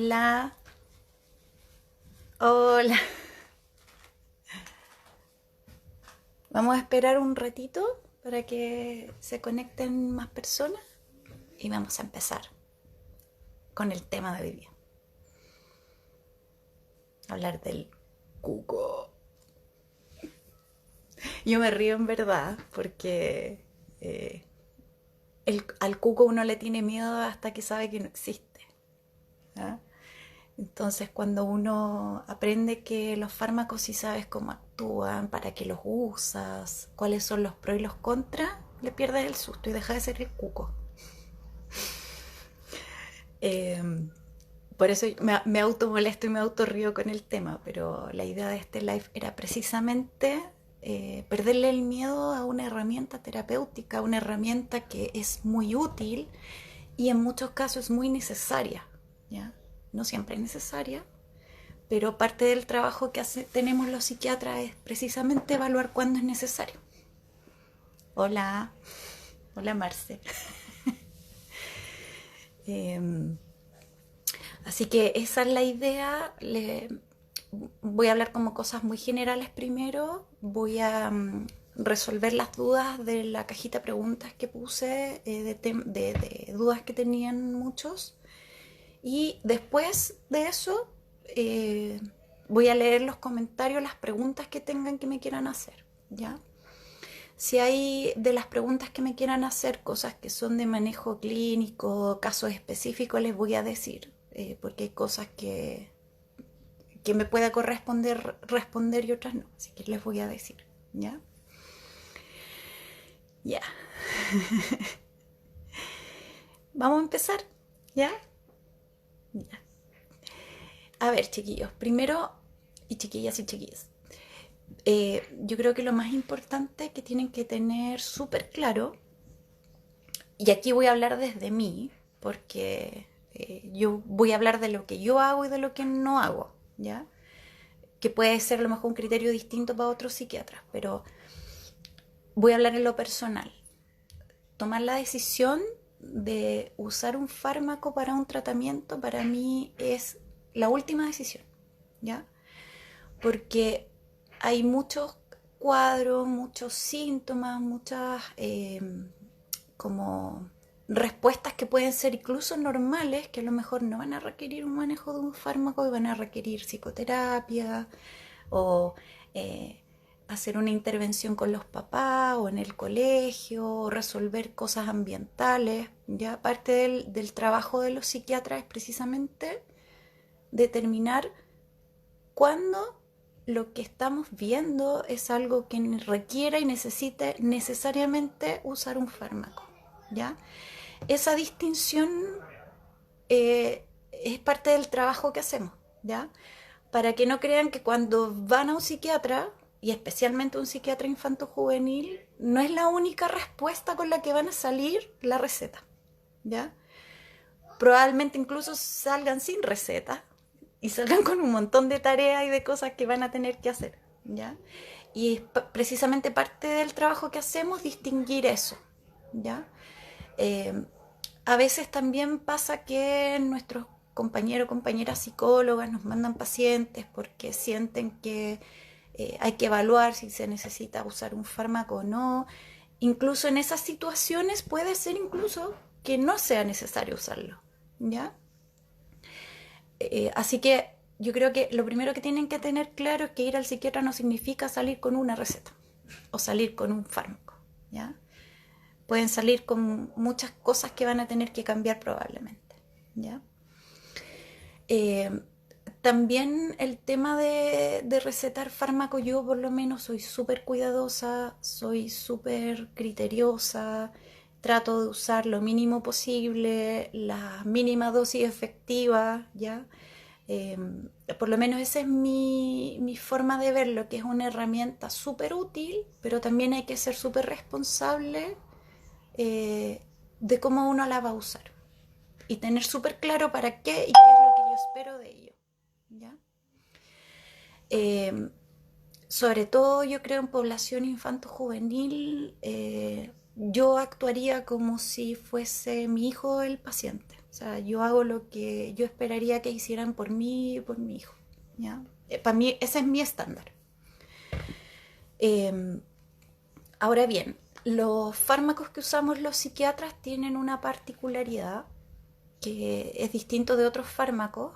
Hola, hola. Vamos a esperar un ratito para que se conecten más personas y vamos a empezar con el tema de hoy día. Hablar del cuco. Yo me río en verdad porque eh, al cuco uno le tiene miedo hasta que sabe que no existe. ¿Ah? Entonces, cuando uno aprende que los fármacos sí sabes cómo actúan, para qué los usas, cuáles son los pros y los contras, le pierdes el susto y deja de ser el cuco. Eh, por eso me automolesto y me autorrío con el tema, pero la idea de este live era precisamente perderle el miedo a una herramienta terapéutica, una herramienta que es muy útil y en muchos casos muy necesaria, ¿ya? No siempre es necesaria, pero parte del trabajo que tenemos los psiquiatras es precisamente evaluar cuándo es necesario. Hola, hola Marce. Eh, Así que esa es la idea. Voy a hablar como cosas muy generales primero. Voy a resolver las dudas de la cajita de preguntas que puse, de dudas que tenían muchos. Y después de eso, eh, voy a leer los comentarios, las preguntas que tengan que me quieran hacer, ¿ya? Si hay de las preguntas que me quieran hacer cosas que son de manejo clínico, casos específicos, les voy a decir, porque hay cosas que me pueda corresponder responder y otras no. Así que les voy a decir, ¿ya? Ya. Vamos a empezar, ¿ya? Ya. A ver, chiquillos, primero, y chiquillas y chiquillas, yo creo que lo más importante que tienen que tener súper claro, y aquí voy a hablar desde mí, porque yo voy a hablar de lo que yo hago y de lo que no hago, ¿ya? Que puede ser a lo mejor un criterio distinto para otros psiquiatras, pero voy a hablar en lo personal. Tomar la decisión de usar un fármaco para un tratamiento para mí es la última decisión, ¿ya? Porque hay muchos cuadros, muchos síntomas, muchas como respuestas que pueden ser incluso normales, que a lo mejor no van a requerir un manejo de un fármaco y van a requerir psicoterapia o hacer una intervención con los papás o en el colegio, o resolver cosas ambientales. Ya parte del trabajo de los psiquiatras es precisamente determinar cuándo lo que estamos viendo es algo que requiera y necesite necesariamente usar un fármaco, ¿ya? Esa distinción es parte del trabajo que hacemos, ¿ya? Para que no crean que cuando van a un psiquiatra, y especialmente un psiquiatra infanto-juvenil, no es la única respuesta con la que van a salir la receta, ¿ya? Probablemente incluso salgan sin receta y salgan con un montón de tareas y de cosas que van a tener que hacer, ¿ya? Y es precisamente parte del trabajo que hacemos distinguir eso, ¿ya? Eh, a veces también pasa que nuestros compañeros o compañeras psicólogas nos mandan pacientes porque sienten que hay que evaluar si se necesita usar un fármaco o no. Incluso en esas situaciones puede ser incluso que no sea necesario usarlo, ¿ya? Así que yo creo que lo primero que tienen que tener claro es que ir al psiquiatra no significa salir con una receta o salir con un fármaco, ¿ya? Pueden salir con muchas cosas que van a tener que cambiar probablemente, ¿ya? Eh, También el tema de recetar fármaco, yo por lo menos soy súper cuidadosa, soy súper criteriosa, trato de usar lo mínimo posible, la mínima dosis efectiva, ¿ya? Eh, por lo menos esa es mi forma de verlo, que es una herramienta súper útil, pero también hay que ser súper responsable eh, de cómo uno la va a usar y tener súper claro para qué y qué es lo que yo espero de ello, ¿ya? Eh, Sobre todo yo creo en población infanto-juvenil, yo actuaría como si fuese mi hijo el paciente, O sea, yo hago lo que yo esperaría que hicieran por mí y por mi hijo, ¿ya? Para mí ese es mi estándar. Ahora bien, los fármacos que usamos los psiquiatras tienen una particularidad que es distinto de otros fármacos,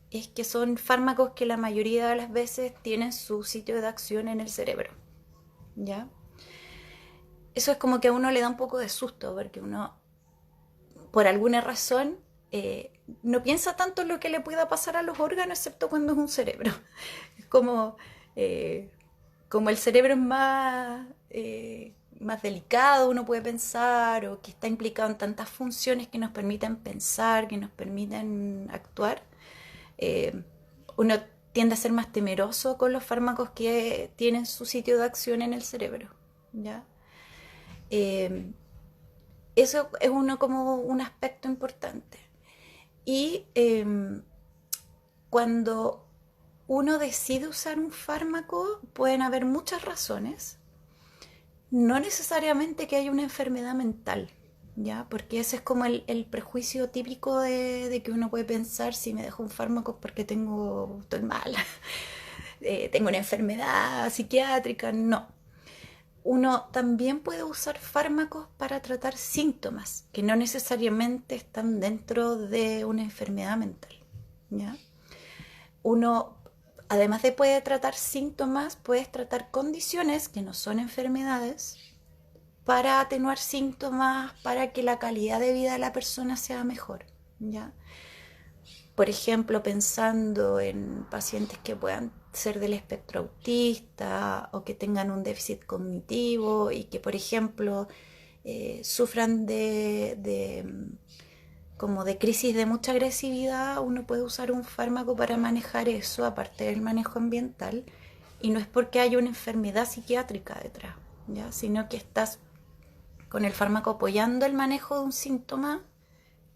es que son fármacos que la mayoría de las veces tienen su sitio de acción en el cerebro, ¿ya? Eso es como que a uno le da un poco de susto, porque uno, por alguna razón, no piensa tanto en lo que le pueda pasar a los órganos, excepto cuando es un cerebro. Es como el cerebro es más delicado, uno puede pensar, o que está implicado en tantas funciones que nos permiten pensar, que nos permiten actuar, uno tiende a ser más temeroso con los fármacos que tienen su sitio de acción en el cerebro, ¿ya? Eh, Eso es como un aspecto importante. Y cuando uno decide usar un fármaco, pueden haber muchas razones. No necesariamente que haya una enfermedad mental, ¿ya? Porque ese es como el prejuicio típico de que uno puede pensar: si me dejo un fármaco es porque estoy mala, tengo una enfermedad psiquiátrica. No. Uno también puede usar fármacos para tratar síntomas que no necesariamente están dentro de una enfermedad mental, ¿ya? Uno, además de puede tratar síntomas, puede tratar condiciones que no son enfermedades para atenuar síntomas, para que la calidad de vida de la persona sea mejor, ¿ya? Por ejemplo, pensando en pacientes que puedan ser del espectro autista o que tengan un déficit cognitivo y que, por ejemplo, sufran como de crisis de mucha agresividad, uno puede usar un fármaco para manejar eso, aparte del manejo ambiental, y no es porque haya una enfermedad psiquiátrica detrás, ¿ya? Sino que estás con el fármaco apoyando el manejo de un síntoma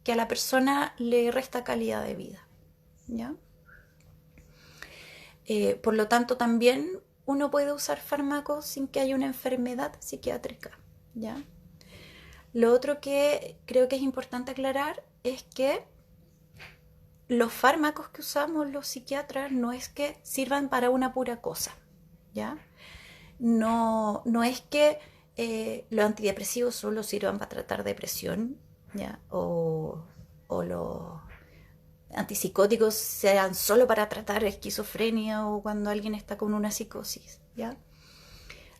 que a la persona le resta calidad de vida, ¿ya? Por lo tanto, también uno puede usar fármacos sin que haya una enfermedad psiquiátrica, ¿ya? Lo otro que creo que es importante aclarar es que los fármacos que usamos los psiquiatras no es que sirvan para una pura cosa, ¿ya? No es que los antidepresivos solo sirvan para tratar depresión, ¿ya? O los antipsicóticos sean solo para tratar esquizofrenia o cuando alguien está con una psicosis, ¿ya?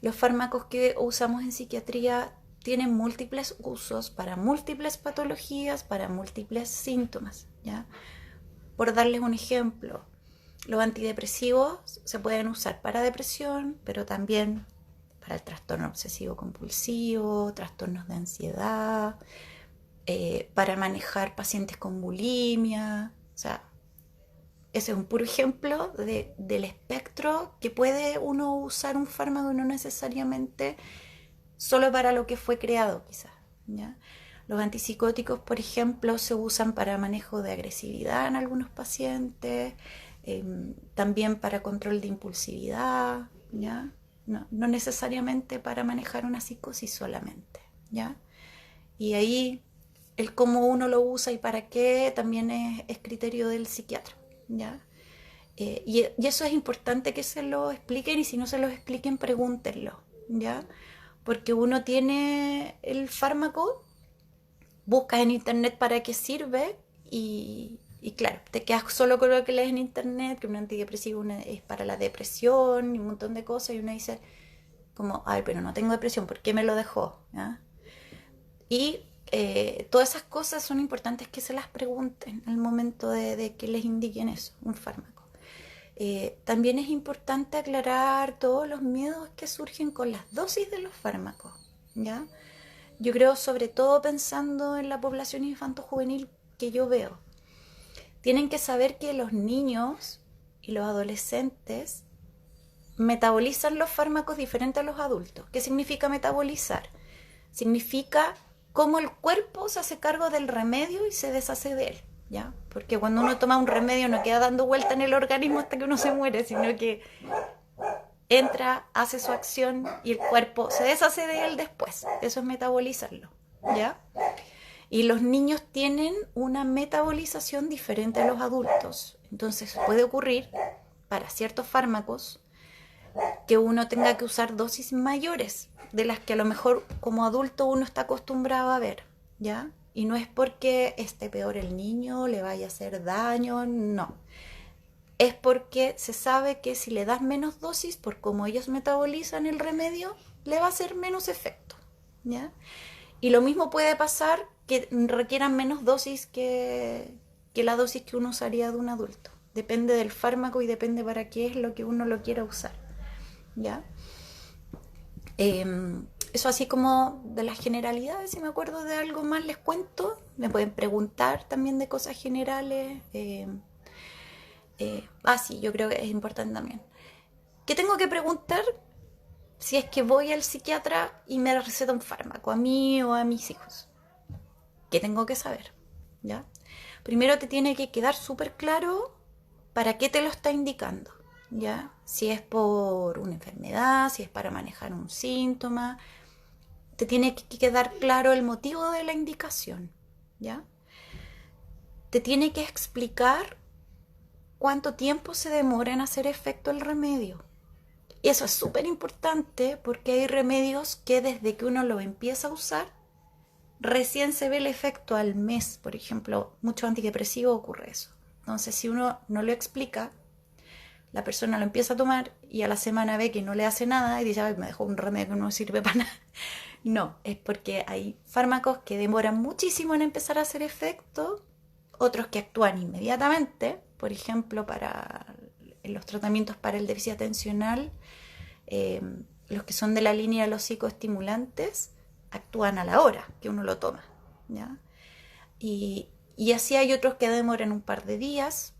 Los fármacos que usamos en psiquiatría tienen múltiples usos para múltiples patologías, para múltiples síntomas, ¿ya? Por darles un ejemplo, los antidepresivos se pueden usar para depresión, pero también para el trastorno obsesivo compulsivo, trastornos de ansiedad, para manejar pacientes con bulimia. O sea, ese es un puro ejemplo del espectro que puede uno usar un fármaco, no necesariamente solo para lo que fue creado, quizás, ¿ya? Los antipsicóticos, por ejemplo, se usan para manejo de agresividad en algunos pacientes, también para control de impulsividad, ¿ya? No necesariamente para manejar una psicosis solamente, ¿ya? Y ahí el cómo uno lo usa y para qué también es criterio del psiquiatra, ¿ya? Y eso es importante que se lo expliquen, y si no se lo expliquen, pregúntenlo, ¿ya? Porque uno tiene el fármaco, buscas en internet para qué sirve y claro, te quedas solo con lo que lees en internet, que un antidepresivo es para la depresión y un montón de cosas, y uno dice como: ay, pero no tengo depresión, ¿por qué me lo dejó? ¿Ya? Y todas esas cosas son importantes que se las pregunten al momento de que les indiquen eso, un fármaco. También es importante aclarar todos los miedos que surgen con las dosis de los fármacos, ¿ya? Yo creo, sobre todo pensando en la población infanto-juvenil que yo veo, tienen que saber que los niños y los adolescentes metabolizan los fármacos diferente a los adultos. ¿Qué significa metabolizar? Significa cómo el cuerpo se hace cargo del remedio y se deshace de él, ¿ya? Porque cuando uno toma un remedio no queda dando vuelta en el organismo hasta que uno se muere, sino que entra, hace su acción y el cuerpo se deshace de él después. Eso es metabolizarlo, ¿ya? Y los niños tienen una metabolización diferente a los adultos. Entonces puede ocurrir para ciertos fármacos que uno tenga que usar dosis mayores de las que a lo mejor como adulto uno está acostumbrado a ver, ¿ya? Y no es porque esté peor el niño, le vaya a hacer daño, no. Es porque se sabe que si le das menos dosis, por cómo ellos metabolizan el remedio, le va a hacer menos efecto, ¿ya? Y lo mismo puede pasar que requieran menos dosis que la dosis que uno usaría de un adulto. Depende del fármaco y depende para qué es lo que uno lo quiera usar, ¿ya? Eso así como de las generalidades. Si me acuerdo de algo más les cuento. Me pueden preguntar también de cosas generales. Sí, yo creo que es importante también. ¿Qué tengo que preguntar si es que voy al psiquiatra y me receta un fármaco a mí o a mis hijos? ¿Qué tengo que saber? ¿Ya? Primero te tiene que quedar súper claro para qué te lo está indicando, ¿ya? Si es por una enfermedad, si es para manejar un síntoma, te tiene que quedar claro el motivo de la indicación, ¿ya? Te tiene que explicar cuánto tiempo se demora en hacer efecto el remedio. Y eso es súper importante porque hay remedios que desde que uno lo empieza a usar, recién se ve el efecto al mes. Por ejemplo, mucho antidepresivo ocurre eso. Entonces, si uno no lo explica, la persona lo empieza a tomar y a la semana ve que no le hace nada y dice, ay, me dejó un remedio que no sirve para nada. No, es porque hay fármacos que demoran muchísimo en empezar a hacer efecto, otros que actúan inmediatamente, por ejemplo, para los tratamientos para el déficit atencional, eh, los que son de la línea de los psicoestimulantes, actúan a la hora que uno lo toma, ¿ya? Y así hay otros que demoran un par de días.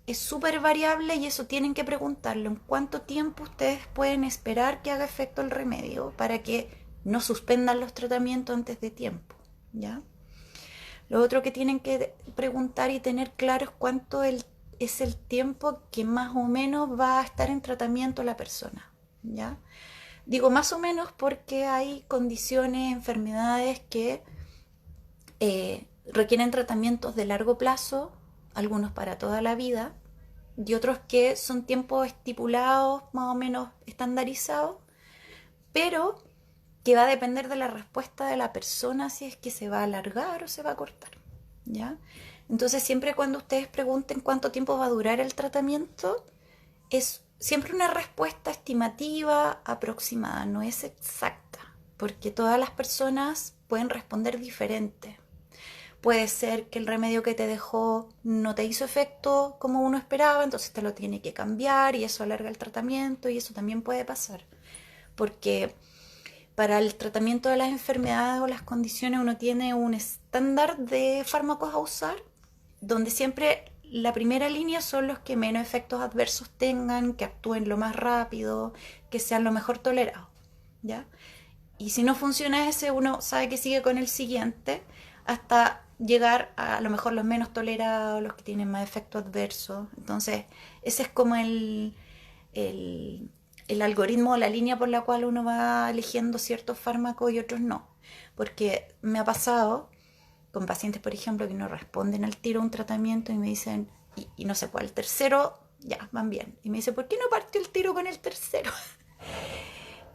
Es súper variable y eso tienen que preguntarlo. ¿En cuánto tiempo ustedes pueden esperar que haga efecto el remedio para que no suspendan los tratamientos antes de tiempo? ¿Ya? Lo otro que tienen que preguntar y tener claro es cuánto es el tiempo que más o menos va a estar en tratamiento la persona. ¿Ya? Digo más o menos porque hay condiciones, enfermedades que requieren tratamientos de largo plazo, algunos para toda la vida, y otros que son tiempos estipulados, más o menos estandarizados, pero que va a depender de la respuesta de la persona si es que se va a alargar o se va a cortar, ¿ya? Entonces siempre cuando ustedes pregunten cuánto tiempo va a durar el tratamiento, es siempre una respuesta estimativa, aproximada, no es exacta, porque todas las personas pueden responder diferente. Puede ser que el remedio que te dejó no te hizo efecto como uno esperaba, entonces te lo tiene que cambiar y eso alarga el tratamiento y eso también puede pasar. Porque para el tratamiento de las enfermedades o las condiciones uno tiene un estándar de fármacos a usar, donde siempre la primera línea son los que menos efectos adversos tengan, que actúen lo más rápido, que sean lo mejor tolerados, ¿ya? Y si no funciona ese, uno sabe que sigue con el siguiente hasta llegar a lo mejor los menos tolerados, los que tienen más efectos adversos. Entonces, ese es como el algoritmo, la línea por la cual uno va eligiendo ciertos fármacos y otros no. Porque me ha pasado con pacientes, por ejemplo, que no responden al tiro a un tratamiento y me dicen, y no sé cuál, el tercero, ya, van bien. Y me dice, ¿por qué no partió el tiro con el tercero?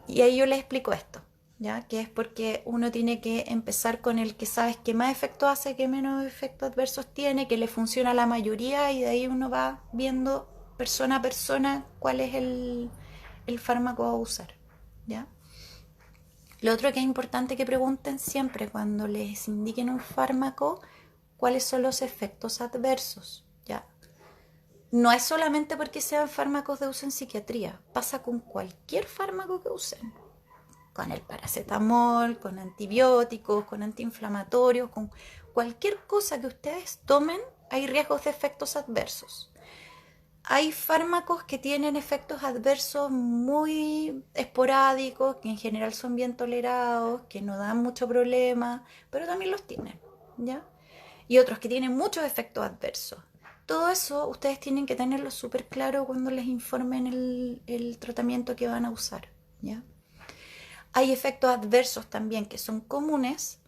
Y ahí yo les explico esto, ¿ya? Que es porque uno tiene que empezar con el que sabes que más efecto hace, que menos efectos adversos tiene, que le funciona a la mayoría y de ahí uno va viendo persona a persona cuál es el fármaco a usar, ¿ya? Lo otro que es importante que pregunten siempre cuando les indiquen un fármaco, cuáles son los efectos adversos, ¿ya? No es solamente porque sean fármacos de uso en psiquiatría, pasa con cualquier fármaco que usen, con el paracetamol, con antibióticos, con antiinflamatorios, con cualquier cosa que ustedes tomen, hay riesgos de efectos adversos. Hay fármacos que tienen efectos adversos muy esporádicos, que en general son bien tolerados, que no dan mucho problema, pero también los tienen, ¿ya? Y otros que tienen muchos efectos adversos. Todo eso ustedes tienen que tenerlo súper claro cuando les informen el tratamiento que van a usar, ¿ya? Hay efectos adversos también que son comunes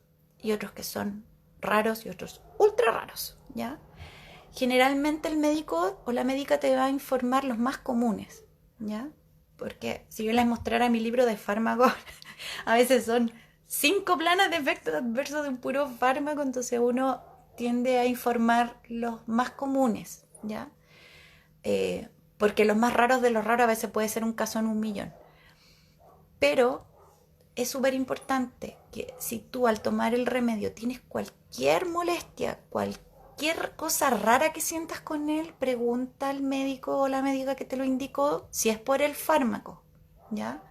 y otros que son raros y otros ultra raros, ¿ya? Generalmente el médico o la médica te va a informar los más comunes, ¿ya? Porque si yo les mostrara mi libro de fármacos, a veces son 5 planas de efectos adversos de un puro fármaco, entonces uno tiende a informar los más comunes, ¿ya? Porque los más raros de los raros a veces puede ser un caso en 1.000.000. Pero es súper importante que si tú al tomar el remedio tienes cualquier molestia, cualquier cosa rara que sientas con él, pregunta al médico o la médica que te lo indicó si es por el fármaco, ¿ya?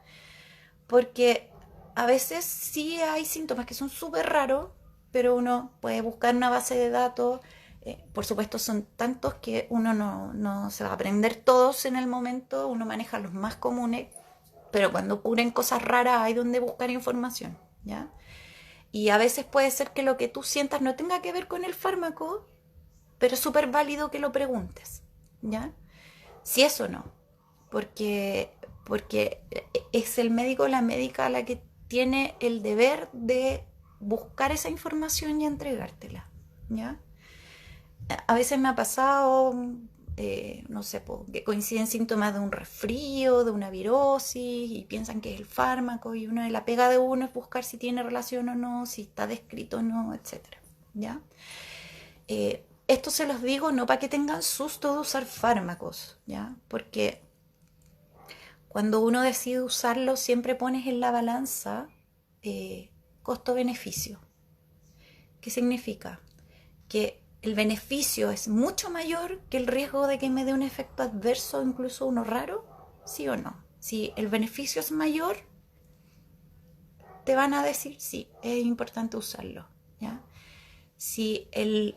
Porque a veces sí hay síntomas que son súper raros, pero uno puede buscar una base de datos. Por supuesto son tantos que uno no se va a aprender todos en el momento, uno maneja los más comunes, pero cuando ocurren cosas raras hay donde buscar información, ¿ya? Y a veces puede ser que lo que tú sientas no tenga que ver con el fármaco, pero es súper válido que lo preguntes, ¿ya? Si eso no, porque es el médico o la médica la que tiene el deber de buscar esa información y entregártela, ¿ya? A veces me ha pasado, no sé, que coinciden síntomas de un resfrío, de una virosis, y piensan que es el fármaco, y la pega de uno es buscar si tiene relación o no, si está descrito o no, etcétera, ¿ya? Esto se los digo no para que tengan susto de usar fármacos, ¿ya? Porque cuando uno decide usarlo siempre pones en la balanza costo-beneficio. ¿Qué significa? Que el beneficio es mucho mayor que el riesgo de que me dé un efecto adverso, incluso uno raro, ¿sí o no? Si el beneficio es mayor, te van a decir sí, es importante usarlo, ¿ya? Si el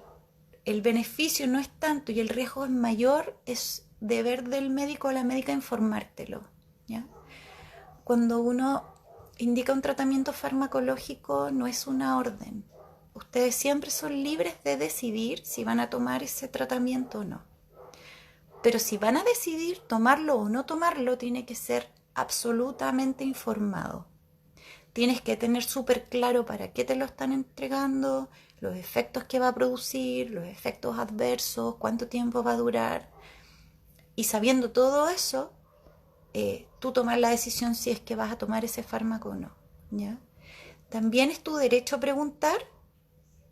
beneficio no es tanto y el riesgo es mayor, es deber del médico o la médica informártelo, ¿ya? Cuando uno indica un tratamiento farmacológico no es una orden. Ustedes siempre son libres de decidir si van a tomar ese tratamiento o no. Pero si van a decidir tomarlo o no tomarlo, tiene que ser absolutamente informado. Tienes que tener súper claro para qué te lo están entregando, los efectos que va a producir, los efectos adversos, cuánto tiempo va a durar. Y sabiendo todo eso, tú tomar la decisión si es que vas a tomar ese fármaco o no, ¿ya? También es tu derecho a preguntar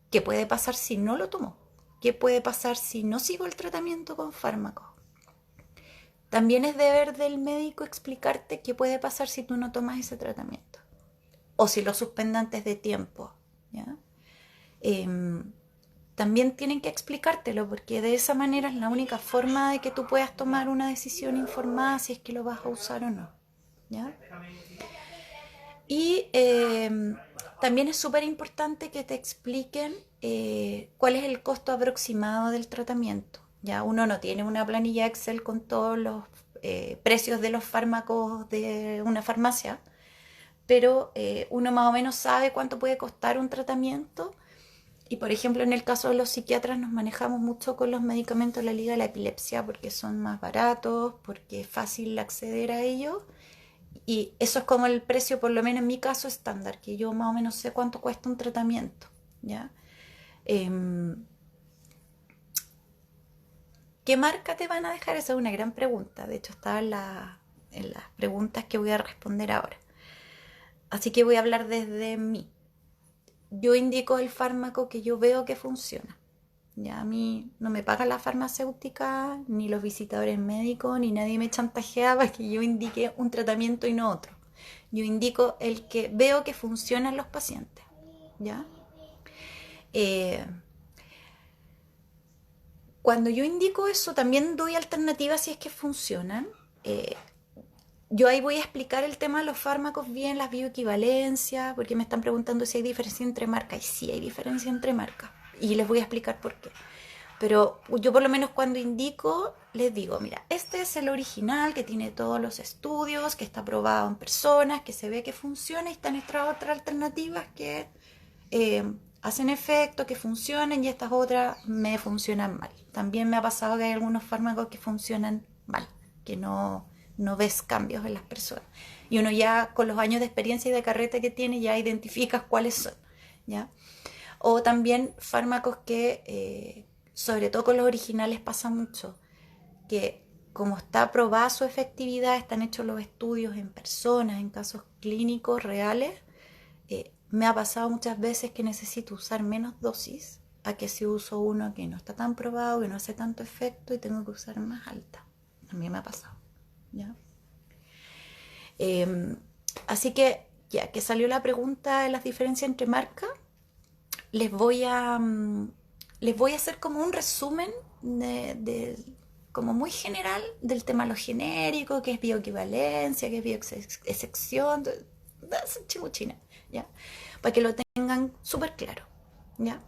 qué puede pasar si no lo tomo, qué puede pasar si no sigo el tratamiento con fármacos. También es deber del médico explicarte qué puede pasar si tú no tomas ese tratamiento o si lo suspende antes de tiempo, ¿ya? También tienen que explicártelo porque de esa manera es la única forma de que tú puedas tomar una decisión informada si es que lo vas a usar o no, ¿ya? Y también es súper importante que te expliquen cuál es el costo aproximado del tratamiento. Ya uno no tiene una planilla Excel con todos los precios de los fármacos de una farmacia, pero uno más o menos sabe cuánto puede costar un tratamiento. Y por ejemplo, en el caso de los psiquiatras nos manejamos mucho con los medicamentos de la Liga de la Epilepsia porque son más baratos, porque es fácil acceder a ellos. Y eso es como el precio, por lo menos en mi caso, estándar, que yo más o menos sé cuánto cuesta un tratamiento, ¿ya? ¿Qué marca te van a dejar? Esa es una gran pregunta. De hecho, estaba en las preguntas que voy a responder ahora. Así que voy a hablar desde mí. Yo indico el fármaco que yo veo que funciona. Ya a mí no me paga la farmacéutica, ni los visitadores médicos, ni nadie me chantajea para que yo indique un tratamiento y no otro. Yo indico el que veo que funciona en los pacientes, ¿ya? Cuando yo indico eso, también doy alternativas si es que funcionan. Yo ahí voy a explicar el tema de los fármacos bien, las bioequivalencias, porque me están preguntando si hay diferencia entre marcas. Y sí hay diferencia entre marcas. Y les voy a explicar por qué. Pero yo por lo menos cuando indico, les digo, mira, este es el original que tiene todos los estudios, que está probado en personas, que se ve que funciona, y están estas otras alternativas que hacen efecto, que funcionan, y estas otras me funcionan mal. También me ha pasado que hay algunos fármacos que funcionan mal, que no ves cambios en las personas. Y uno ya con los años de experiencia y de carreta que tiene ya identificas cuáles son, ¿ya? O también fármacos que, sobre todo con los originales pasa mucho, que como está probada su efectividad, están hechos los estudios en personas, en casos clínicos reales, me ha pasado muchas veces que necesito usar menos dosis a que si uso uno que no está tan probado, que no hace tanto efecto y tengo que usar más alta. A mí me ha pasado, ¿ya? Así que, ya que salió la pregunta de las diferencias entre marcas, les voy a hacer como un resumen como muy general del tema lo genérico, que es bioequivalencia, que es bioexcepción, chimuchina, ¿ya? Para que lo tengan súper claro, ¿ya?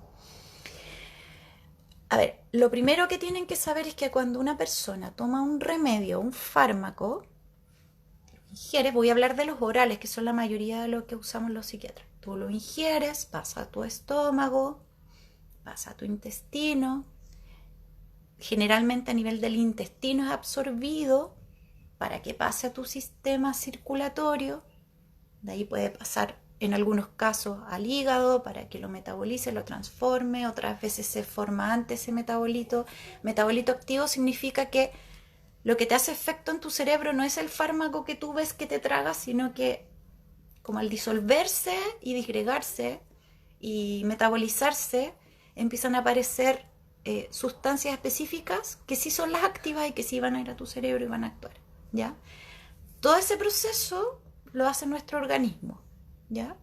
A ver, lo primero que tienen que saber es que cuando una persona toma un remedio, un fármaco, ingieres, voy a hablar de los orales, que son la mayoría de lo que usamos los psiquiatras. Tú lo ingieres, pasa a tu estómago, pasa a tu intestino. Generalmente a nivel del intestino es absorbido para que pase a tu sistema circulatorio. De ahí puede pasar en algunos casos al hígado para que lo metabolice, lo transforme. Otras veces se forma antes ese metabolito. Metabolito activo significa que lo que te hace efecto en tu cerebro no es el fármaco que tú ves que te tragas, sino que como al disolverse y disgregarse y metabolizarse, empiezan a aparecer sustancias específicas que sí son las activas y que sí van a ir a tu cerebro y van a actuar, ¿ya? Todo ese proceso lo hace nuestro organismo, ¿ya?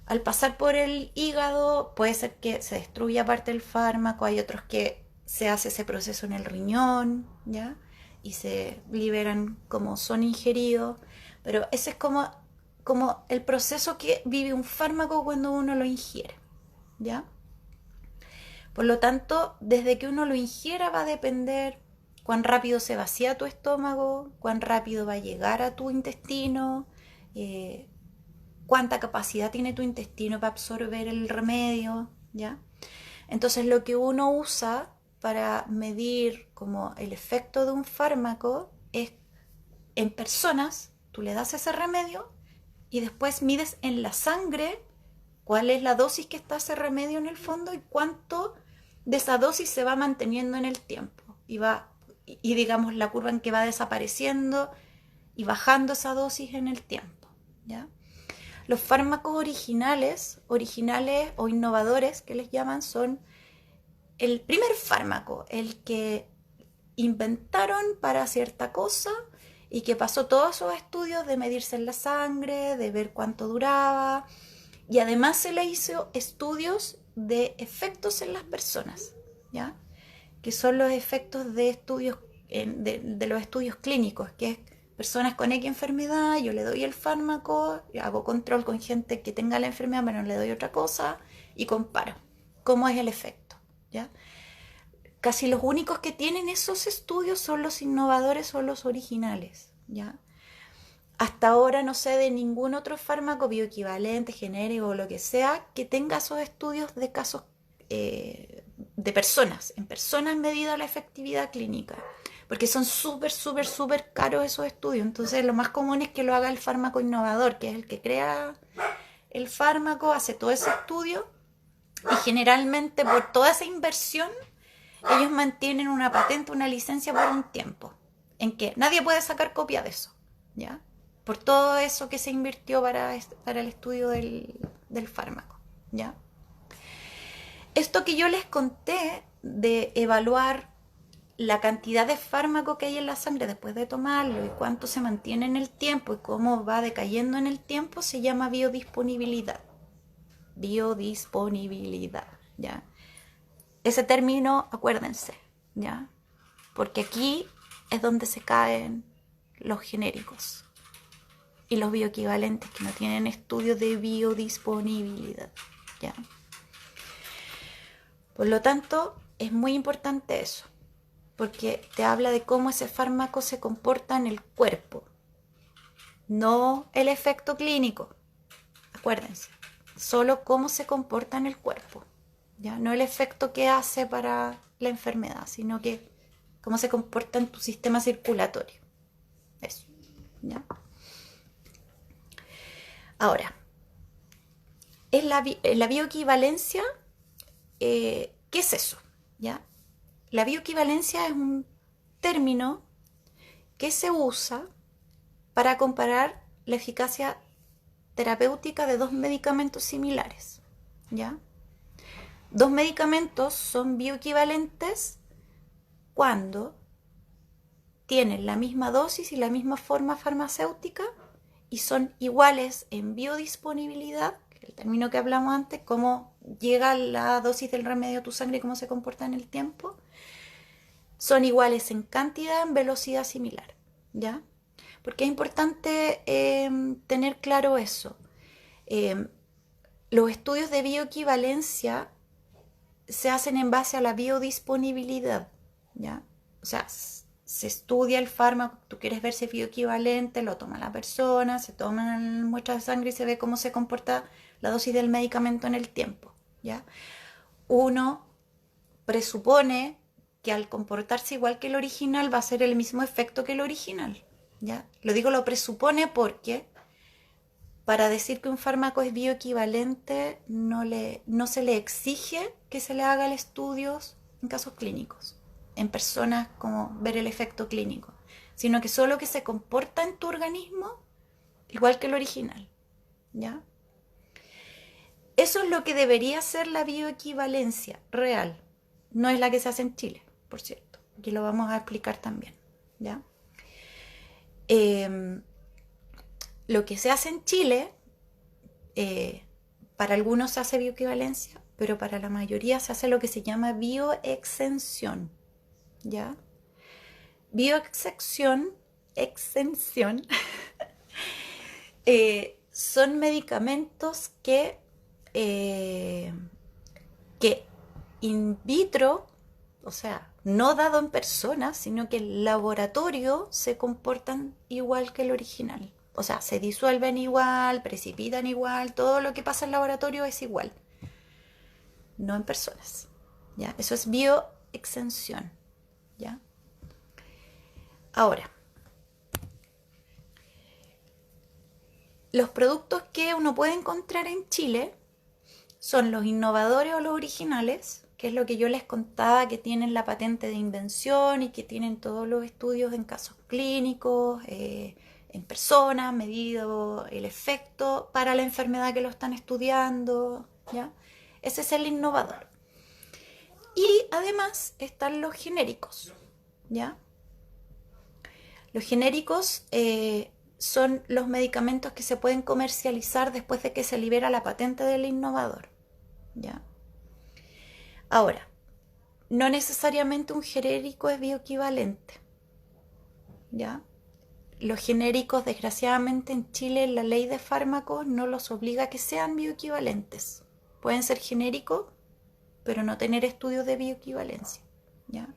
Al pasar por el hígado puede ser que se destruya parte del fármaco, hay otros que se hace ese proceso en el riñón, ¿ya? Y se liberan como son ingeridos, pero ese es como el proceso que vive un fármaco cuando uno lo ingiere, ¿ya? Por lo tanto, desde que uno lo ingiera va a depender cuán rápido se vacía tu estómago, cuán rápido va a llegar a tu intestino, cuánta capacidad tiene tu intestino para absorber el remedio, ¿ya? Entonces lo que uno usa para medir como el efecto de un fármaco es en personas, tú le das ese remedio y después mides en la sangre cuál es la dosis que está ese remedio en el fondo y cuánto de esa dosis se va manteniendo en el tiempo y digamos la curva en que va desapareciendo y bajando esa dosis en el tiempo, ¿ya? Los fármacos originales o innovadores que les llaman son el primer fármaco, el que inventaron para cierta cosa y que pasó todos esos estudios de medirse en la sangre, de ver cuánto duraba, y además se le hizo estudios de efectos en las personas, ¿ya? Que son los efectos de estudios de los estudios clínicos, que es personas con X enfermedad, yo le doy el fármaco, hago control con gente que tenga la enfermedad, pero no le doy otra cosa, y comparo cómo es el efecto, ¿ya? Casi los únicos que tienen esos estudios son los innovadores o los originales, ¿ya? Hasta ahora no sé de ningún otro fármaco bioequivalente, genérico o lo que sea, que tenga esos estudios de casos de personas. En personas medida la efectividad clínica. Porque son súper, súper, súper caros esos estudios. Entonces lo más común es que lo haga el fármaco innovador, que es el que crea el fármaco, hace todo ese estudio. Y generalmente por toda esa inversión, ellos mantienen una patente, una licencia por un tiempo. En que nadie puede sacar copia de eso, ¿ya? Por todo eso que se invirtió para el estudio del fármaco, ¿ya? Esto que yo les conté de evaluar la cantidad de fármaco que hay en la sangre después de tomarlo y cuánto se mantiene en el tiempo y cómo va decayendo en el tiempo se llama biodisponibilidad. Biodisponibilidad, ¿ya? Ese término, acuérdense, ¿ya? Porque aquí es donde se caen los genéricos y los bioequivalentes que no tienen estudios de biodisponibilidad, ¿ya? Por lo tanto, es muy importante eso, porque te habla de cómo ese fármaco se comporta en el cuerpo, no el efecto clínico, acuérdense, solo cómo se comporta en el cuerpo, ¿ya? No el efecto que hace para la enfermedad, sino que cómo se comporta en tu sistema circulatorio. Eso, ¿ya? Ahora, la bioequivalencia. ¿Qué es eso? ¿Ya? La bioequivalencia es un término que se usa para comparar la eficacia terapéutica de dos medicamentos similares. ¿Ya? Dos medicamentos son bioequivalentes cuando tienen la misma dosis y la misma forma farmacéutica y son iguales en biodisponibilidad, el término que hablamos antes, cómo llega la dosis del remedio a tu sangre y cómo se comporta en el tiempo. Son iguales en cantidad, en velocidad similar, ¿ya? Porque es importante tener claro eso. Los estudios de bioequivalencia se hacen en base a la biodisponibilidad, ¿ya? O sea, se estudia el fármaco, tú quieres ver si es bioequivalente, lo toma la persona, se toman muestras de sangre y se ve cómo se comporta la dosis del medicamento en el tiempo, ¿ya? Uno presupone que al comportarse igual que el original va a ser el mismo efecto que el original, ¿ya? Lo presupone porque para decir que un fármaco es bioequivalente no se le exige que se le haga el estudio en casos clínicos, en personas, como ver el efecto clínico, sino que solo que se comporta en tu organismo igual que el original, ¿ya? Eso es lo que debería ser la bioequivalencia real. No es la que se hace en Chile, por cierto. Aquí lo vamos a explicar también, ¿ya? Lo que se hace en Chile, para algunos se hace bioequivalencia, pero para la mayoría se hace lo que se llama bioexención, ¿ya? Bioexención son medicamentos que in vitro, o sea, no dado en personas, sino que en laboratorio se comportan igual que el original. O sea, se disuelven igual, precipitan igual, todo lo que pasa en laboratorio es igual. No en personas, ¿ya? Eso es bioexención, ¿ya? Ahora, los productos que uno puede encontrar en Chile son los innovadores o los originales, que es lo que yo les contaba, que tienen la patente de invención y que tienen todos los estudios en casos clínicos, en personas, medido el efecto para la enfermedad que lo están estudiando, ¿ya? Ese es el innovador. Y además están los genéricos, ¿ya? Los genéricos son los medicamentos que se pueden comercializar después de que se libera la patente del innovador, ¿ya? Ahora, no necesariamente un genérico es bioequivalente, ¿ya? Los genéricos, desgraciadamente en Chile, la ley de fármacos no los obliga a que sean bioequivalentes. Pueden ser genéricos, pero no tener estudios de bioequivalencia, ¿ya?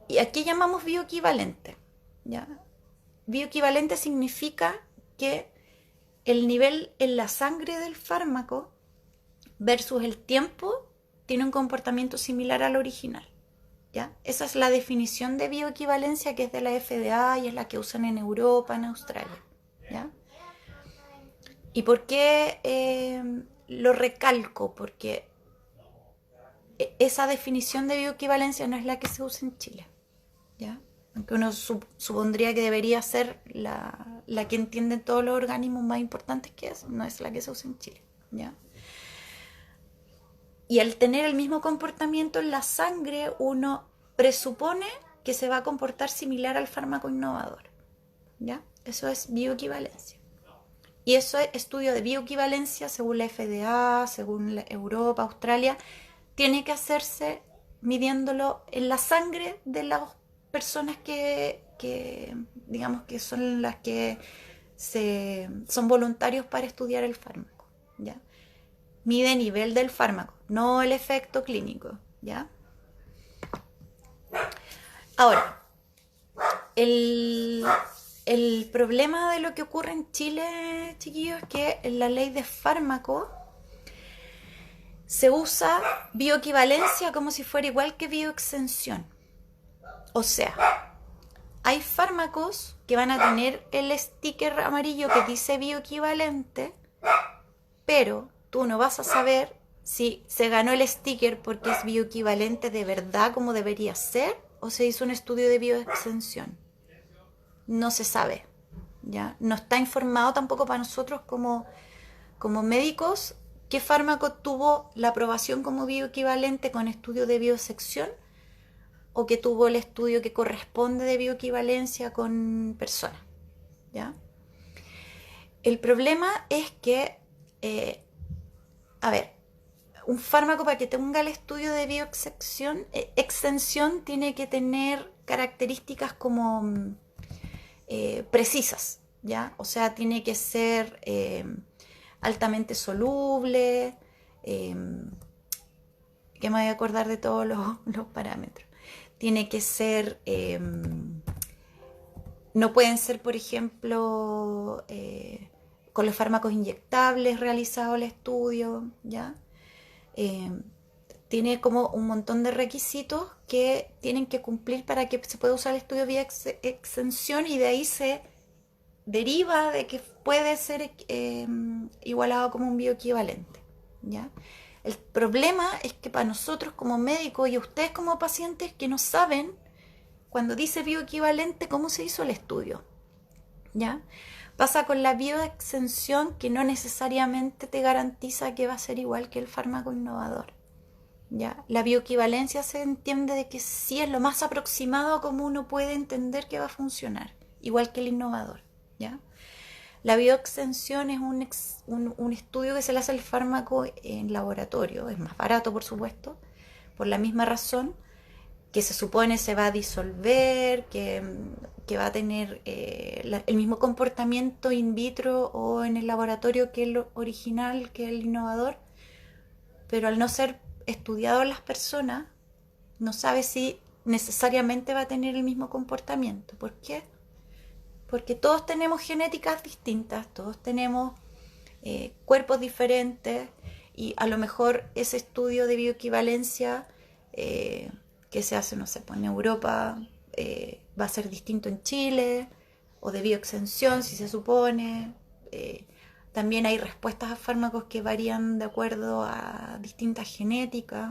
¿Y a qué llamamos bioequivalente? ¿Ya? Bioequivalente significa que el nivel en la sangre del fármaco versus el tiempo tiene un comportamiento similar al original, ¿ya? Esa es la definición de bioequivalencia, que es de la FDA y es la que usan en Europa, en Australia, ¿ya? ¿Y por qué lo recalco? Porque esa definición de bioequivalencia no es la que se usa en Chile, ¿ya? Aunque uno supondría que debería ser la que entiende todos los organismos más importantes que es, no es la que se usa en Chile, ¿ya? Y al tener el mismo comportamiento en la sangre, uno presupone que se va a comportar similar al fármaco innovador, ¿ya? Eso es bioequivalencia. Y eso es estudio de bioequivalencia según la FDA, según Europa, Australia, tiene que hacerse midiéndolo en la sangre de las personas que digamos que son las que son voluntarios para estudiar el fármaco, ¿ya? Mide nivel del fármaco, no el efecto clínico, ¿ya? Ahora, el problema de lo que ocurre en Chile, chiquillos, es que en la ley de fármaco se usa bioequivalencia como si fuera igual que bioexención. O sea, hay fármacos que van a tener el sticker amarillo que dice bioequivalente, pero tú no vas a saber si se ganó el sticker porque es bioequivalente de verdad como debería ser o se hizo un estudio de bioextensión. No se sabe, ¿ya? No está informado tampoco para nosotros como médicos qué fármaco tuvo la aprobación como bioequivalente con estudio de biosección o que tuvo el estudio que corresponde de bioequivalencia con personas, ¿ya? El problema es que, a ver, un fármaco para que tenga el estudio de bioextensión tiene que tener características como precisas, ¿ya? O sea, tiene que ser altamente soluble, que me voy a acordar de todos los parámetros. Tiene que ser, no pueden ser, por ejemplo, con los fármacos inyectables realizado el estudio, ¿ya? Tiene como un montón de requisitos que tienen que cumplir para que se pueda usar el estudio vía extensión y de ahí se deriva de que puede ser igualado como un bioequivalente, ¿ya? El problema es que para nosotros como médicos y ustedes como pacientes que no saben cuando dice bioequivalente cómo se hizo el estudio, ¿ya? Pasa con la bioextensión que no necesariamente te garantiza que va a ser igual que el fármaco innovador, ¿ya? La bioequivalencia se entiende de que sí es lo más aproximado a cómo uno puede entender que va a funcionar, igual que el innovador, ¿ya? La bioextensión es un estudio que se le hace al fármaco en laboratorio, es más barato por supuesto, por la misma razón que se supone se va a disolver, que va a tener el mismo comportamiento in vitro o en el laboratorio que el original, que el innovador, pero al no ser estudiado en las personas, no sabe si necesariamente va a tener el mismo comportamiento. ¿Por qué? Porque todos tenemos genéticas distintas, todos tenemos cuerpos diferentes y a lo mejor ese estudio de bioequivalencia que se hace, no sé, pues en Europa va a ser distinto en Chile, o de bioextensión si se supone. También hay respuestas a fármacos que varían de acuerdo a distintas genéticas.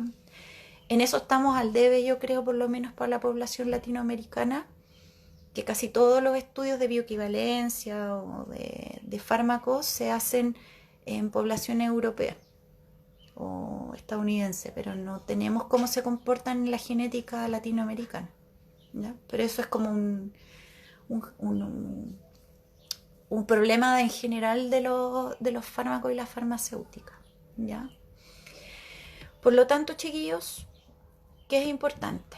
En eso estamos al debe, yo creo, por lo menos para la población latinoamericana, que casi todos los estudios de bioequivalencia o de fármacos se hacen en población europea o estadounidense, pero no tenemos cómo se comportan en la genética latinoamericana, ¿ya? Pero eso es como un problema en general de los fármacos y las farmacéuticas, ¿ya? Por lo tanto, chiquillos, ¿qué es importante?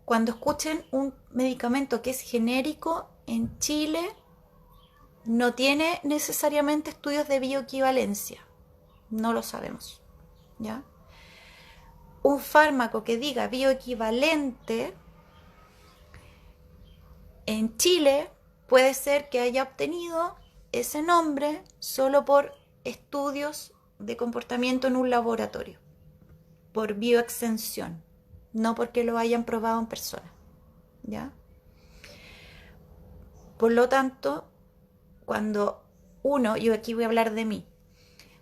Cuando escuchen un medicamento que es genérico en Chile, no tiene necesariamente estudios de bioequivalencia. No lo sabemos, ¿ya? Un fármaco que diga bioequivalente en Chile puede ser que haya obtenido ese nombre solo por estudios de comportamiento en un laboratorio, por bioextensión, no porque lo hayan probado en persona, ¿ya? Por lo tanto, cuando yo aquí voy a hablar de mí,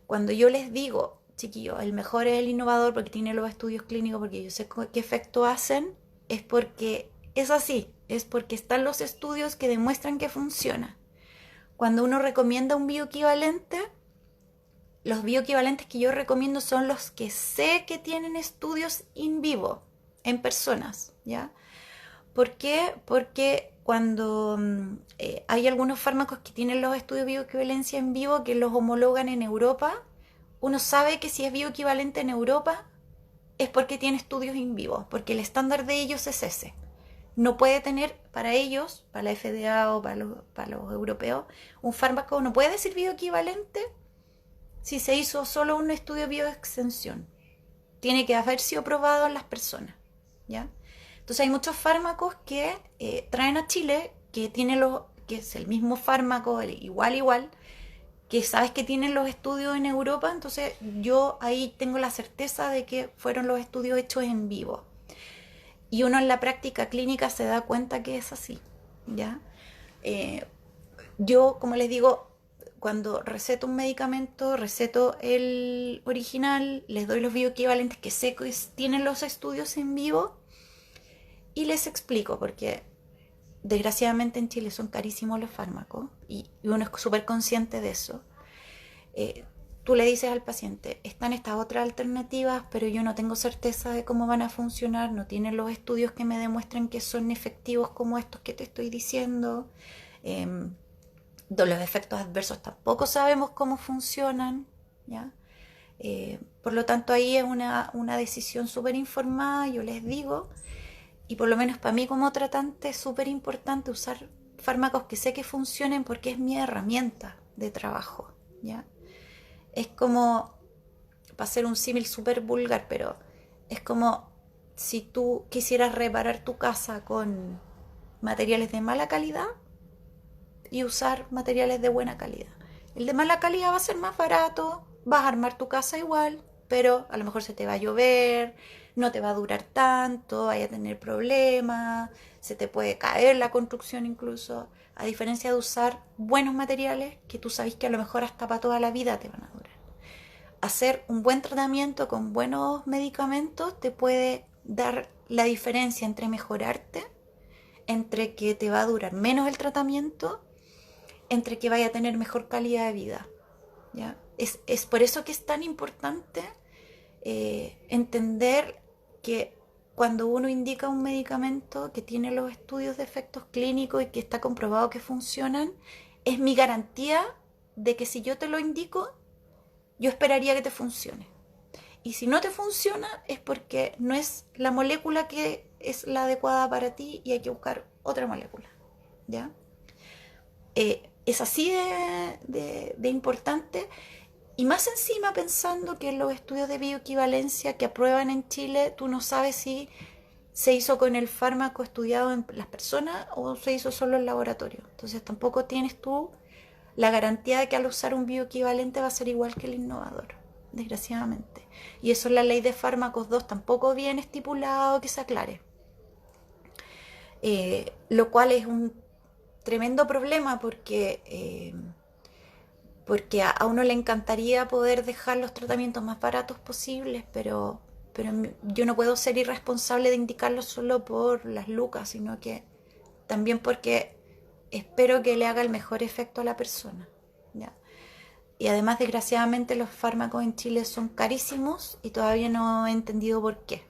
cuando yo les digo, chiquillos, el mejor es el innovador porque tiene los estudios clínicos, porque yo sé qué efecto hacen, es porque es así, es porque están los estudios que demuestran que funciona. Cuando uno recomienda un bioequivalente, los bioequivalentes que yo recomiendo son los que sé que tienen estudios in vivo, en personas, ¿ya? ¿Por qué? Porque cuando hay algunos fármacos que tienen los estudios de bioequivalencia en vivo que los homologan en Europa, uno sabe que si es bioequivalente en Europa es porque tiene estudios in vivo, porque el estándar de ellos es ese. No puede tener para ellos, para la FDA o para los europeos, un fármaco no puede ser bioequivalente si se hizo solo un estudio de bioextensión. Tiene que haber sido probado en las personas, ¿ya? Entonces hay muchos fármacos que traen a Chile que es el mismo fármaco, igual, que sabes que tienen los estudios en Europa, entonces yo ahí tengo la certeza de que fueron los estudios hechos en vivo. Y uno en la práctica clínica se da cuenta que es así, ¿ya? Yo, como les digo, cuando receto un medicamento, receto el original, les doy los bioequivalentes que sé que tienen los estudios en vivo y les explico, porque desgraciadamente en Chile son carísimos los fármacos y uno es súper consciente de eso. Tú le dices al paciente, están estas otras alternativas, pero yo no tengo certeza de cómo van a funcionar, no tienen los estudios que me demuestren que son efectivos como estos que te estoy diciendo. De los efectos adversos tampoco sabemos cómo funcionan, ¿ya? Por lo tanto, ahí es una decisión súper informada, yo les digo, y por lo menos para mí como tratante es súper importante usar fármacos que sé que funcionen porque es mi herramienta de trabajo, ¿ya? Es como, para hacer un símil súper vulgar, pero es como si tú quisieras reparar tu casa con materiales de mala calidad y usar materiales de buena calidad. El de mala calidad va a ser más barato, vas a armar tu casa igual, pero a lo mejor se te va a llover, no te va a durar tanto, vaya a tener problemas, se te puede caer la construcción incluso, a diferencia de usar buenos materiales que tú sabes que a lo mejor hasta para toda la vida te van a durar. Hacer un buen tratamiento con buenos medicamentos te puede dar la diferencia entre mejorarte, entre que te va a durar menos el tratamiento, entre que vaya a tener mejor calidad de vida, ¿ya? Es por eso que es tan importante entender que cuando uno indica un medicamento que tiene los estudios de efectos clínicos y que está comprobado que funcionan, es mi garantía de que si yo te lo indico, yo esperaría que te funcione. Y si no te funciona es porque no es la molécula que es la adecuada para ti y hay que buscar otra molécula, ¿ya? Es así de importante, y más encima pensando que en los estudios de bioequivalencia que aprueban en Chile, tú no sabes si se hizo con el fármaco estudiado en las personas o se hizo solo en laboratorio. Entonces tampoco tienes tú la garantía de que al usar un bioequivalente va a ser igual que el innovador, desgraciadamente. Y eso en la ley de fármacos 2 tampoco viene estipulado que se aclare. Lo cual es un tremendo problema porque a uno le encantaría poder dejar los tratamientos más baratos posibles, pero yo no puedo ser irresponsable de indicarlos solo por las lucas, sino que también porque espero que le haga el mejor efecto a la persona, ¿ya? Y además, desgraciadamente, los fármacos en Chile son carísimos y todavía no he entendido por qué.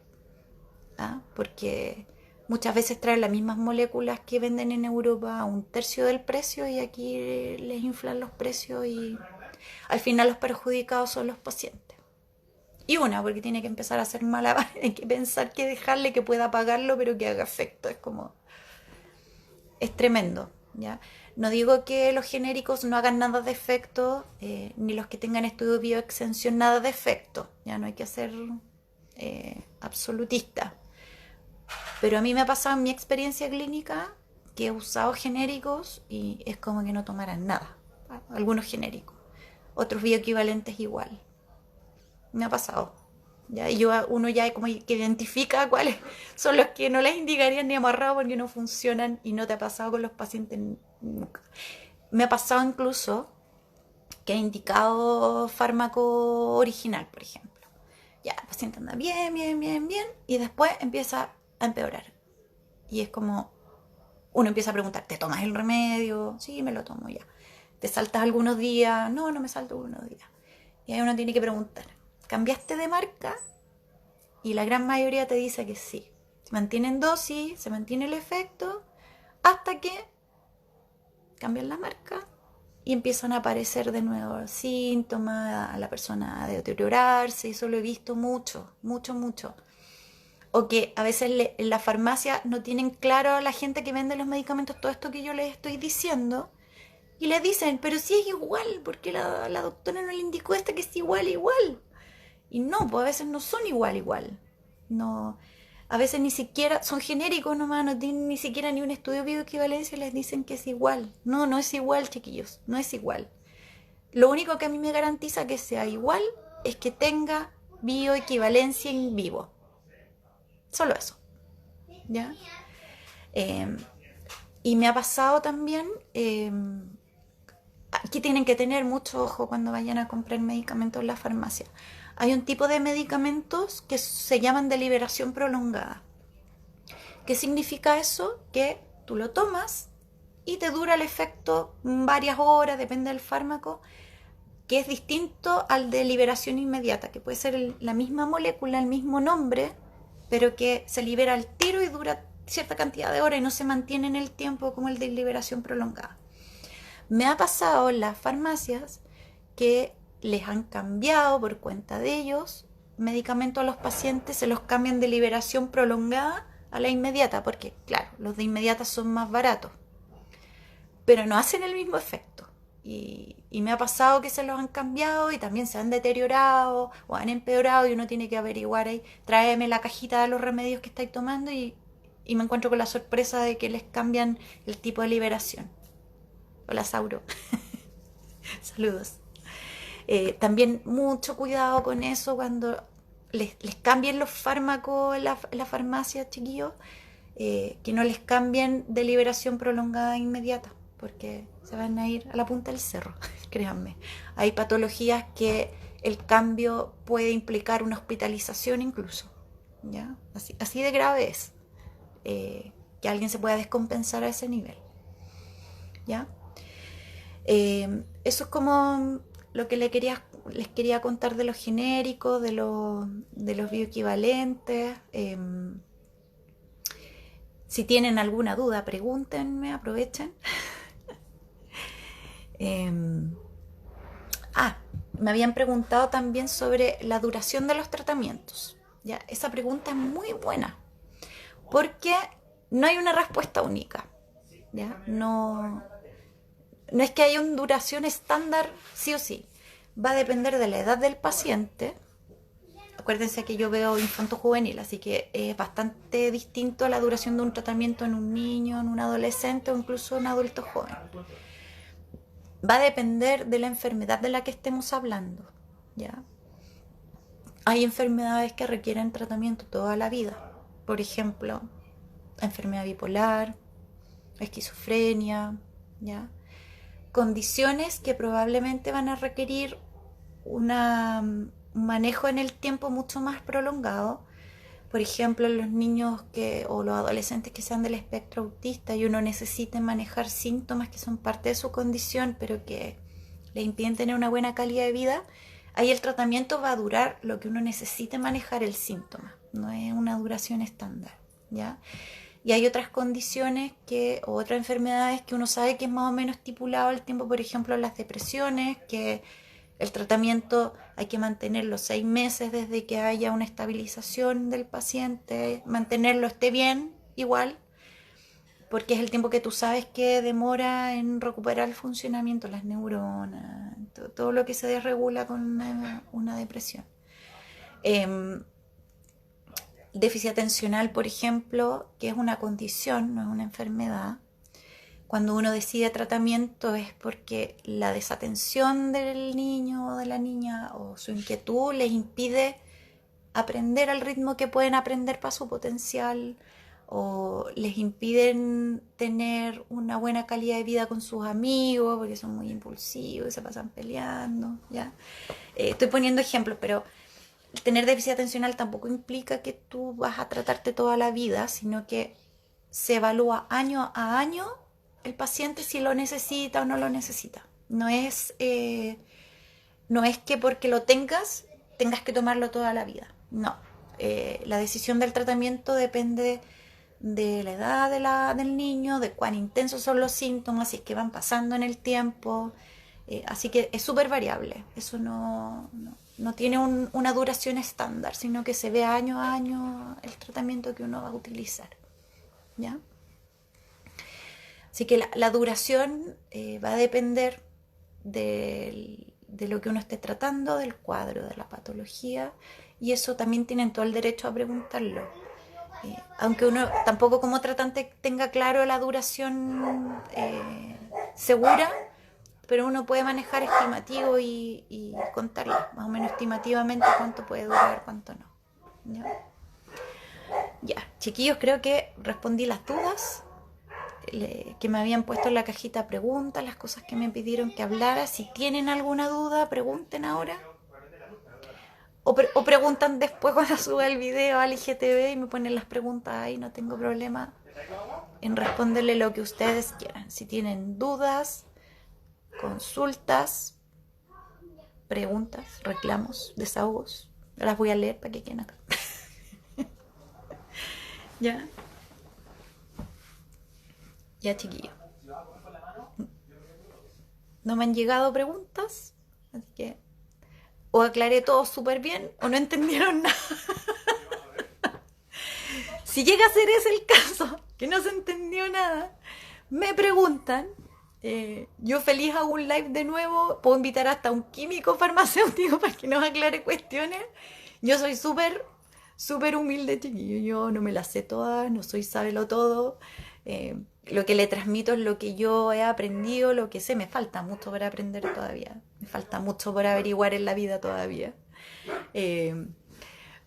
¿Ah? Porque muchas veces traen las mismas moléculas que venden en Europa a un tercio del precio y aquí les inflan los precios y al final los perjudicados son los pacientes. Y una, porque tiene que empezar a hacer malabares, hay que pensar que dejarle que pueda pagarlo pero que haga efecto. Es como, es tremendo, ¿ya? No digo que los genéricos no hagan nada de efecto, ni los que tengan estudios de bioexención nada de efecto, ya no hay que ser absolutista. Pero a mí me ha pasado en mi experiencia clínica que he usado genéricos y es como que no tomaran nada. Algunos genéricos, otros bioequivalentes igual. Me ha pasado. ¿Ya? Y uno ya como que identifica cuáles son los que no les indicarían ni amarrado porque no funcionan, y no te ha pasado con los pacientes nunca. Me ha pasado incluso que he indicado fármaco original, por ejemplo. Ya, el paciente anda bien, bien, bien, bien, y después empieza a empeorar. Y es como, uno empieza a preguntar, ¿te tomas el remedio? Sí, me lo tomo ya. ¿Te saltas algunos días? No, no me salto algunos días. Y ahí uno tiene que preguntar, ¿cambiaste de marca? Y la gran mayoría te dice que sí. Se mantiene en dosis, se mantiene el efecto, hasta que cambian la marca y empiezan a aparecer de nuevo síntomas, a la persona a deteriorarse. Eso lo he visto mucho, mucho, mucho. O que a veces en la farmacia no tienen claro a la gente que vende los medicamentos todo esto que yo les estoy diciendo. Y les dicen, pero si es igual, porque la doctora no le indicó esta que es igual, igual. Y no, pues a veces no son igual, igual. No, a veces ni siquiera son genéricos nomás, no tienen ni siquiera ni un estudio de bioequivalencia y les dicen que es igual. No, no es igual, chiquillos, no es igual. Lo único que a mí me garantiza que sea igual es que tenga bioequivalencia en vivo. Solo eso, ¿ya? Y me ha pasado también aquí tienen que tener mucho ojo cuando vayan a comprar medicamentos en la farmacia. Hay un tipo de medicamentos que se llaman de liberación prolongada. ¿Qué significa eso? Que tú lo tomas y te dura el efecto varias horas, depende del fármaco, que es distinto al de liberación inmediata, que puede ser la misma molécula, el mismo nombre, pero que se libera al tiro y dura cierta cantidad de horas y no se mantiene en el tiempo como el de liberación prolongada. Me ha pasado en las farmacias que les han cambiado por cuenta de ellos medicamentos a los pacientes, se los cambian de liberación prolongada a la inmediata, porque claro, los de inmediata son más baratos, pero no hacen el mismo efecto. Y me ha pasado que se los han cambiado y también se han deteriorado o han empeorado y uno tiene que averiguar ahí, tráeme la cajita de los remedios que estáis tomando y me encuentro con la sorpresa de que les cambian el tipo de liberación. Hola, Sauro. Saludos. También mucho cuidado con eso cuando les cambien los fármacos en la farmacia, chiquillos, que no les cambien de liberación prolongada e inmediata, porque se van a ir a la punta del cerro, créanme. Hay patologías que el cambio puede implicar una hospitalización incluso, ¿ya? Así de grave es, que alguien se pueda descompensar a ese nivel, ¿ya? Eso es como lo que les quería contar de los genéricos, de los bioequivalentes. Si tienen alguna duda, pregúntenme, aprovechen. Me habían preguntado también sobre la duración de los tratamientos. ¿Ya? Esa pregunta es muy buena, porque no hay una respuesta única. ¿Ya? No es que haya una duración estándar sí o sí. Va a depender de la edad del paciente. Acuérdense que yo veo infanto juvenil, así que es bastante distinto la duración de un tratamiento en un niño, en un adolescente o incluso en un adulto joven. Va a depender de la enfermedad de la que estemos hablando, ¿ya? Hay enfermedades que requieren tratamiento toda la vida. Por ejemplo, enfermedad bipolar, esquizofrenia, ¿ya? Condiciones que probablemente van a requerir un manejo en el tiempo mucho más prolongado. Por ejemplo, los niños o los adolescentes que sean del espectro autista y uno necesite manejar síntomas que son parte de su condición, pero que le impiden tener una buena calidad de vida, ahí el tratamiento va a durar lo que uno necesite manejar el síntoma, no es una duración estándar, ¿ya? Y hay otras condiciones o otras enfermedades que uno sabe que es más o menos estipulado el tiempo, por ejemplo, las depresiones, que el tratamiento hay que mantenerlo 6 meses desde que haya una estabilización del paciente, mantenerlo esté bien igual, porque es el tiempo que tú sabes que demora en recuperar el funcionamiento, las neuronas, todo lo que se desregula con una depresión. Déficit atencional, por ejemplo, que es una condición, no es una enfermedad. Cuando uno decide tratamiento es porque la desatención del niño o de la niña o su inquietud les impide aprender al ritmo que pueden aprender para su potencial, o les impiden tener una buena calidad de vida con sus amigos porque son muy impulsivos y se pasan peleando, ¿ya? Estoy poniendo ejemplos, pero tener déficit atencional tampoco implica que tú vas a tratarte toda la vida, sino que se evalúa año a año el paciente si lo necesita o no lo necesita. No es que porque lo tengas que tomarlo toda la vida. No. La decisión del tratamiento depende de la edad del niño, de cuán intensos son los síntomas, si es que van pasando en el tiempo. Así que es súper variable. Eso no tiene una duración estándar, sino que se ve año a año el tratamiento que uno va a utilizar, ¿ya? Así que la duración va a depender de lo que uno esté tratando, del cuadro, de la patología, y eso también tienen todo el derecho a preguntarlo. Aunque uno tampoco como tratante tenga claro la duración segura, pero uno puede manejar estimativo y contarlo, más o menos estimativamente cuánto puede durar, cuánto no. ¿Ya? Ya, chiquillos, creo que respondí las dudas. que me habían puesto en la cajita preguntas, las cosas que me pidieron que hablara. Si tienen alguna duda, pregunten ahora. O preguntan después cuando suba el video al IGTV y me ponen las preguntas ahí, no tengo problema en responderle lo que ustedes quieran. Si tienen dudas, consultas, preguntas, reclamos, desahogos, las voy a leer para que queden acá. Ya. Ya, chiquillo. No me han llegado preguntas, así que o aclaré todo súper bien o no entendieron nada. Si llega a ser ese el caso, que no se entendió nada, me preguntan. Yo feliz hago un live de nuevo, puedo invitar hasta un químico farmacéutico para que nos aclare cuestiones. Yo soy súper humilde, chiquillo. Yo no me las sé todas, no soy sábelo todo. Lo que le transmito es lo que yo he aprendido, lo que sé. Me falta mucho por aprender todavía. Me falta mucho por averiguar en la vida todavía.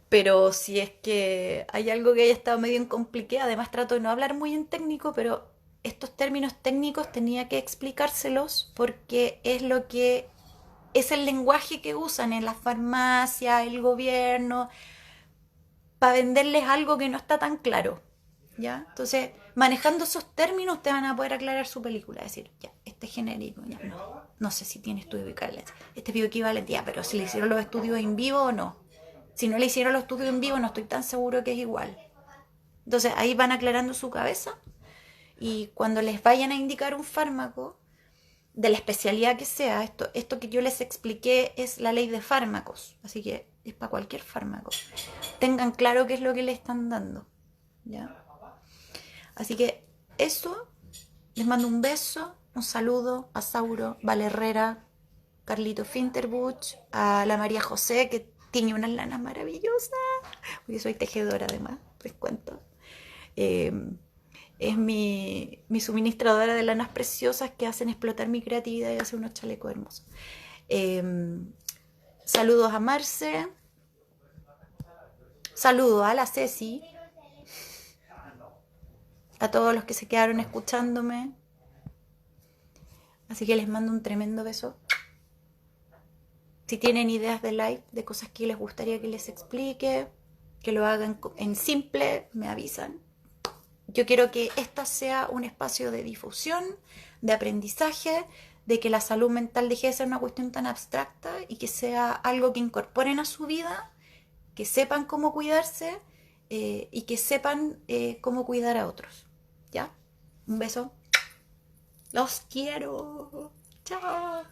Pero si es que hay algo que haya estado medio en compliqué, además trato de no hablar muy en técnico, pero estos términos técnicos tenía que explicárselos porque es lo que es el lenguaje que usan en las farmacias, el gobierno, para venderles algo que no está tan claro. ¿Ya? Entonces, manejando esos términos te van a poder aclarar su película. Decir, ya, este es genérico, ya no sé si tiene estudio equivalente. Este es bioequivalente, ya, pero si le hicieron los estudios en vivo o no. Si no le hicieron los estudios en vivo, no estoy tan seguro que es igual. Entonces, ahí van aclarando su cabeza y cuando les vayan a indicar un fármaco, de la especialidad que sea, esto que yo les expliqué es la ley de fármacos, así que es para cualquier fármaco. Tengan claro qué es lo que le están dando, ¿ya? Así que eso, les mando un beso, un saludo a Sauro, Val Herrera, Carlito Finterbuch, a la María José, que tiene unas lanas maravillosas, porque soy tejedora además, les cuento. Es mi suministradora de lanas preciosas que hacen explotar mi creatividad y hacen unos chalecos hermosos. Saludos a Marce, saludos a la Ceci, a todos los que se quedaron escuchándome. Así que les mando un tremendo beso. Si tienen ideas de live, de cosas que les gustaría que les explique, que lo hagan en simple, me avisan. Yo quiero que esta sea un espacio de difusión, de aprendizaje, de que la salud mental deje de ser una cuestión tan abstracta y que sea algo que incorporen a su vida, que sepan cómo cuidarse y que sepan cómo cuidar a otros. ¿Ya? Un beso. Los quiero. Chao.